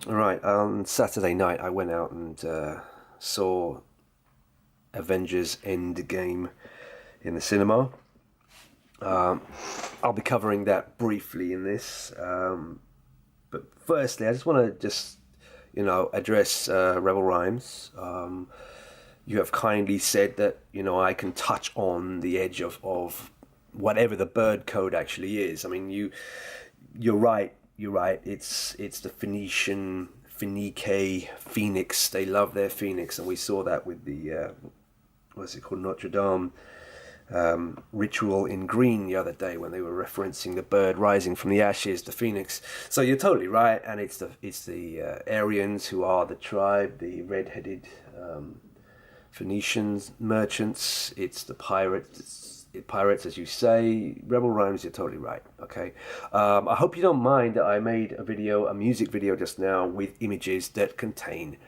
All right. On Saturday night, I went out and saw Avengers Endgame in the cinema. I'll be covering that briefly in this. But firstly, I just want to address Rebel Rhymes. You have kindly said that, I can touch on the edge of whatever the bird code actually is. I mean, you're right. You're right. It's the Phoenix. They love their Phoenix, and we saw that with the what's it called, Notre Dame ritual in green the other day when they were referencing the bird rising from the ashes, the Phoenix. So you're totally right, and it's the Aryans who are the tribe, the red-headed Phoenicians merchants. It's the pirates, as you say. Rebel Rhymes, you're totally right. Okay. I hope you don't mind that I made a music video just now with images that contain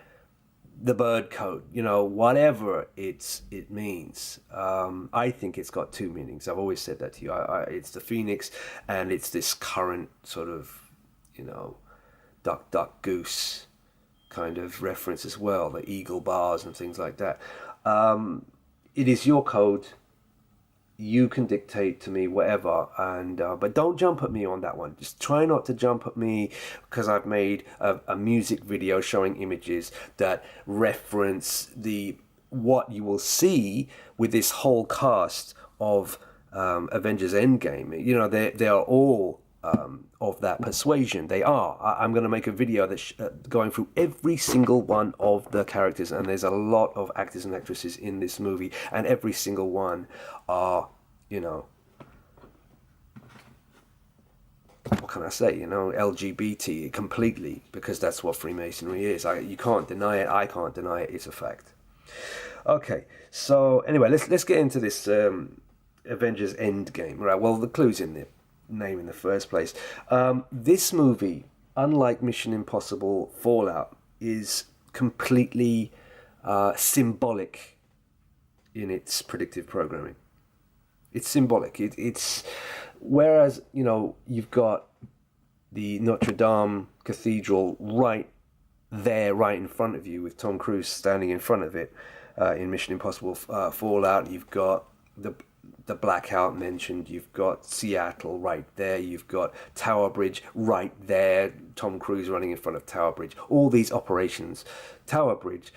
the bird code, whatever it means. I think it's got two meanings. I've always said that to you. It's the Phoenix, and it's this current sort of, duck, duck, goose kind of reference as well, the eagle bars and things like that. It is your code. You can dictate to me whatever, and but don't jump at me on that one. Just try not to jump at me, because I've made a music video showing images that reference what you will see with this whole cast of Avengers Endgame. They are all of that persuasion. They are. I'm going to make a video that's going through every single one of the characters, and there's a lot of actors and actresses in this movie, and every single one are, what can I say, LGBT completely, because that's what Freemasonry is. You can't deny it. I can't deny it. It's a fact. Okay, so anyway, let's get into this Avengers Endgame. Right. Well, the clue's in the name in the first place. This movie, unlike Mission Impossible Fallout, is completely symbolic in its predictive programming. It's symbolic. It's whereas you've got the Notre Dame Cathedral right there, right in front of you, with Tom Cruise standing in front of it in Mission Impossible Fallout. You've got the blackout mentioned. You've got Seattle right there. You've got Tower Bridge right there. Tom Cruise running in front of Tower Bridge. All these operations: Tower Bridge,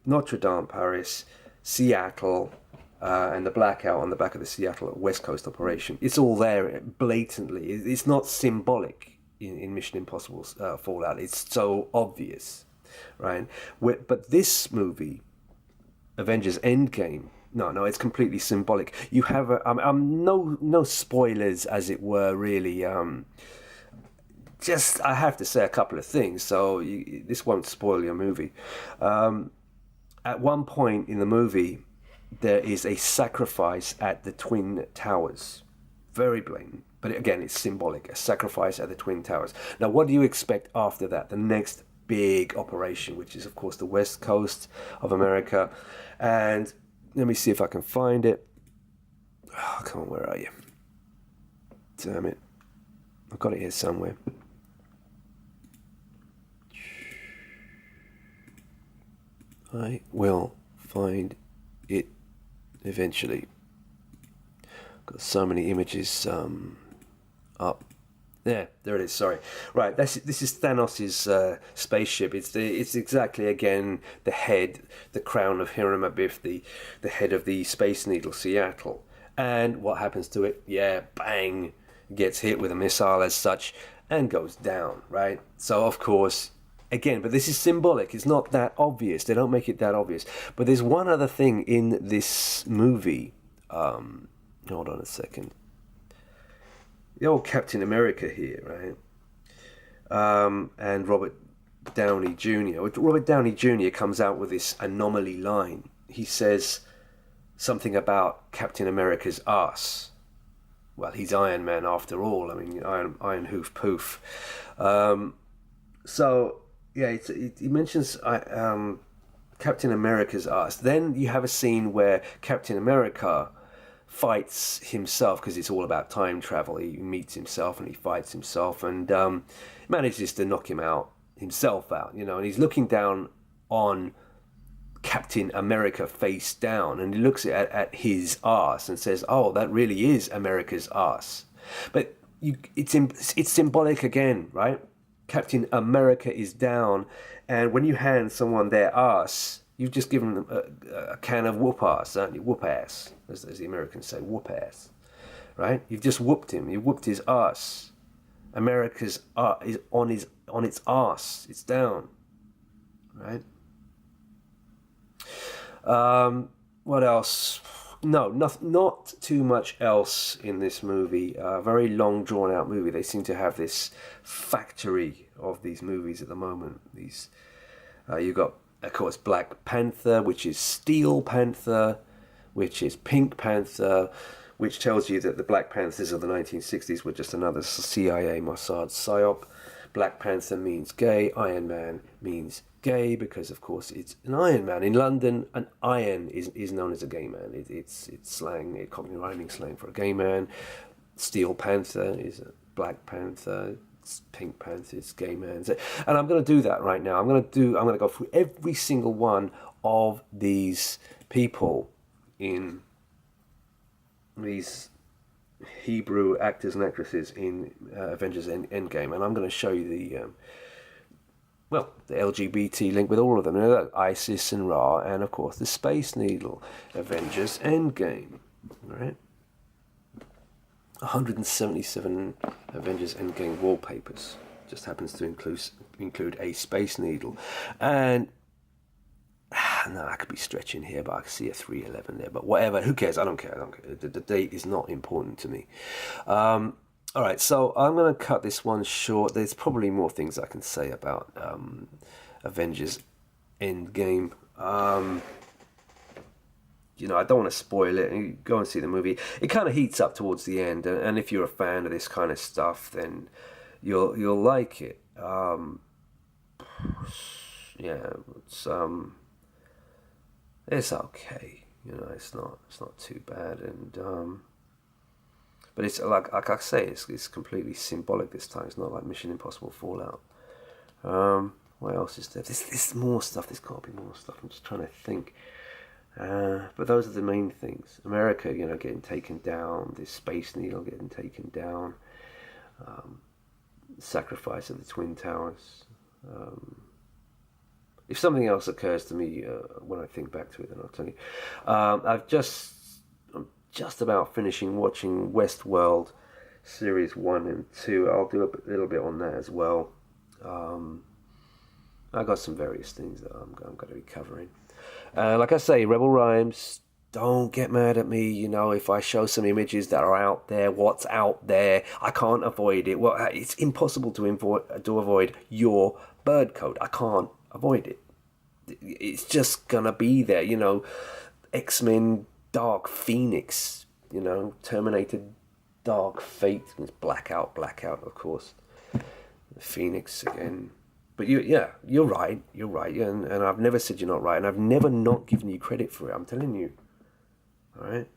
Notre Dame, Paris, Seattle, and the blackout on the back of the Seattle West Coast operation. It's all there blatantly. It's not symbolic in Mission Impossible Fallout. It's so obvious, right? But this movie, Avengers Endgame, no, it's completely symbolic. You have no spoilers, as it were, really. Just I have to say a couple of things, so this won't spoil your movie. At one point in the movie, there is a sacrifice at the Twin Towers. Very blatant. But again, it's symbolic. A sacrifice at the Twin Towers. Now, what do you expect after that? The next big operation, which is, of course, the West Coast of America. And let me see if I can find it. Oh, come on, where are you? Damn it. I've got it here somewhere. I will find it eventually. Got so many images up. There it is. Sorry. Right. This is Thanos' spaceship. It's exactly again the head, the crown of Hiram Abiff, the head of the Space Needle Seattle. And what happens to it? Yeah, bang, gets hit with a missile as such and goes down. Right. So of course, again, but this is symbolic. It's not that obvious. They don't make it that obvious. But there's one other thing in this movie. Hold on a second. The old Captain America here, right? And Robert Downey Jr. Robert Downey Jr. comes out with this anomaly line. He says something about Captain America's ass. Well, he's Iron Man after all. I mean, Iron Hoof Poof. So, yeah, he mentions Captain America's ass. Then you have a scene where Captain America fights himself, because it's all about time travel. He meets himself and he fights himself and manages to knock him out himself out, and he's looking down on Captain America face down, and he looks at his arse and says, "Oh, that really is America's arse." But it's symbolic again, right? Captain America is down, and when you hand someone their arse, you've just given them a can of whoop ass, aren't you? Whoop ass, as the Americans say, whoop ass, right? You've just whooped him. You whooped his arse. America's is on its arse. It's down, right? What else? No, not too much else in this movie. Very long, drawn-out movie. They seem to have this factory of these movies at the moment. You got, of course, Black Panther, which is Steel Panther, which is Pink Panther, which tells you that the Black Panthers of the 1960s were just another CIA Mossad psyop. Black Panther means gay. Iron Man means gay because, of course, it's an Iron Man. In London, an iron is known as a gay man. It's slang, Cockney rhyming slang for a gay man. Steel Panther is a Black Panther. Pink Panther is gay man. And I'm going to do that right now. I'm going to go through every single one of these people in these Hebrew actors and actresses in Avengers Endgame, and I'm going to show you the LGBT link with all of them. Isis and Ra, and of course the Space Needle. Avengers Endgame, right? 177 Avengers Endgame wallpapers. Just happens to include a Space Needle, and no, I could be stretching here, but I can see a 311 there. But whatever, who cares? I don't care. The date is not important to me. All right, so I'm going to cut this one short. There's probably more things I can say about Avengers Endgame. I don't want to spoil it. You go and see the movie. It kind of heats up towards the end, and if you're a fan of this kind of stuff, then you'll like it. It's okay, it's not too bad, and but it's like I say, it's completely symbolic this time. It's not like Mission Impossible Fallout. What else is there? There's more stuff. There's got to be more stuff. I'm just trying to think. But those are the main things. America, getting taken down. This Space Needle getting taken down. Sacrifice of the Twin Towers. If something else occurs to me when I think back to it, then I'll tell you. I'm just about finishing watching Westworld Series 1 and 2. I'll do a little bit on that as well. I've got some various things that I'm going to be covering. Like I say, Rebel Rhymes, don't get mad at me, if I show some images that are out there, what's out there, I can't avoid it. Well, it's impossible to avoid your bird code. I can't avoid it. It's just gonna be there, X-Men Dark Phoenix, Terminator Dark Fate, it's Blackout, of course. Phoenix again. But you're right, and I've never said you're not right, and I've never not given you credit for it, I'm telling you. Alright?